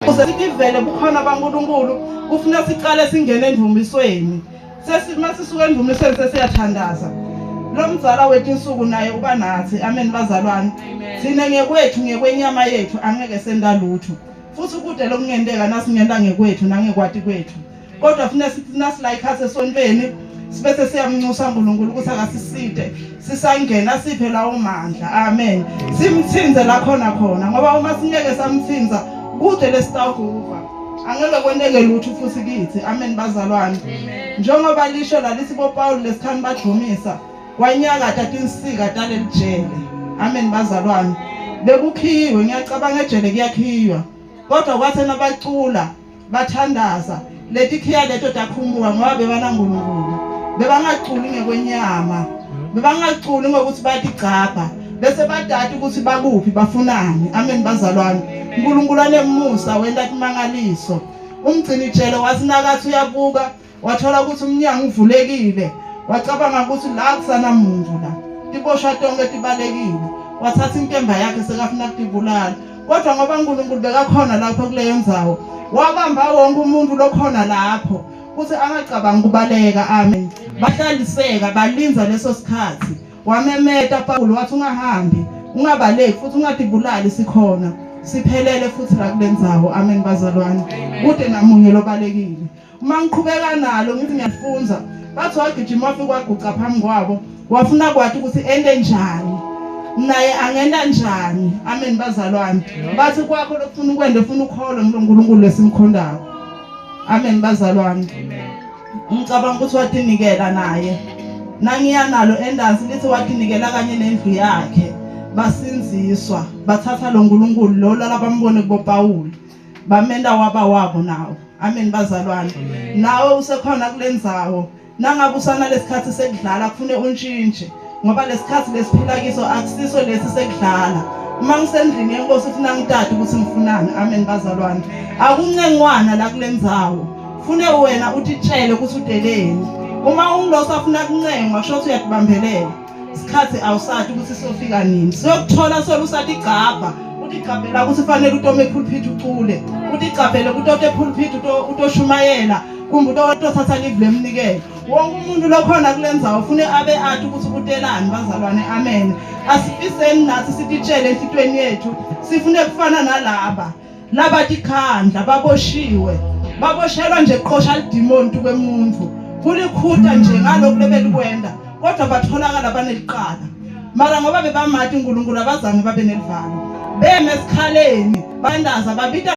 Ukuze sivele bukhona baNkulunkulu kufuna siqale singene endvumisweni. Masisuka endvumisweni sesiyathandaza. Lo mzala wethu insuku naye uba nathi. Amen bazalwane. Sine ngekwethu ngekwenyama yethu angeke senda lutho. Futhi kude lokungenteka nasingenda ngekwethu nangekwati kwethu. Kodwa funa sithi nasilike esontweni sibese siyamncusa uNkulunkulu ukuthi akasiside sisangena siphe lawo mandla. Amen. Simthinze la khona ngoba uma singeke samthinza kude lesitakuva angeke kwenteke lutho futhi kithi. Amen bazalwane. Njengoba lisho la lisibo Paul lesikhani badumisa wanyakatha tinsika talelijele. Amen bazalwane. Bekukhiwe ngiyacabanga ejele kuyakhiywa kodwa kwathi nabacula bathandaza leti khiya leto takhumuka ngoba bebana uNkulunkulu bebangaculi ngekwenyama bebangaculi ngokuthi batigcapha bese badati ukuthi bakuphi bafunani. Amen bazalwane. uNkulunkulu anemusa wenda imangaliso. Umgcini tshele wasinakathi uyabuka wathola ukuthi umnyango uvulekile wacabanga ukuthi la kusana muntu la tiboshwa tonke tibalekile wathatha inkemba yakhe sekafuna ukubulala kodwa ngoba uNkulunkulu bekakhona lapho kuleyo ndzawo wabamba wonke umuntu lokhona lapho ukuthi angacabanga kubaleka. Amen. Bahlaliseka balinza leso sikhathi wamemeta Paul wathi ungahambi ungabaleki futhi ungadibulali sikhona siphelele futhi la kulendzawo. Amen bazalwane. Kude namunye lobalekile uma ngiqhubeka nalo ngithi ngiyafunza bathi wagijima wafika waguqa phambi kwabo wafuna kwathi ukuthi ende njani naye angenda njani. Amen bazalwane. Bathi kwakho lokufuna ukwenda ufuna ukholo uNkulunkulu lesimkhondayo. Amen bazalwane. Ngicabanga ukuthi watinikela naye nangiya nalo endazi lithi watinikela kanye nendlu yakhe basinziswa bathatha lo uNkulunkulu lo labambone kubo Paul bamenda wabo nawo. Amen bazalwane. Nawe usekhona kulendzawo nangabe usana lesikhathi sekudlala kufune unshintshe ngoba lesikhathi lesiphila kiso akusiso lesi sekudlala. Uma ngisendlini yenkosi ufuna ngithathe ukuthi ngifunani. Amen bazalwane. Akuncengwana la kulendzawo fune wena utitshele ukuthi udeleni. Uma ungilosa ufuna kuncengwa kusho ukuthi uyatibambelela isikhathi awusathi ukuthi sofika nini siyokuthola solusathi igcabha utigcabhela ukuthi fanele utome epulpit ucule utigcabhele ukuthi ote epulpit utoshumayela kumbe utothatha live lemnikele wonke umuntu lokhona kulendzawo ufune abe athi ukuthi kutelani bazalwane. Amen. Asifiseni nathi sititshele enhlitweni yethu sifune kufana nalaba tikhandla baboshelwa nje qosha lidemon kwemuntu kulikhuta nje ngalokho lebelikwenda kodwa batholakala baneliqala mara ngoba bebamathi uNkulunkulu abazange babe nelivalo beme esikhaleni bandaza babita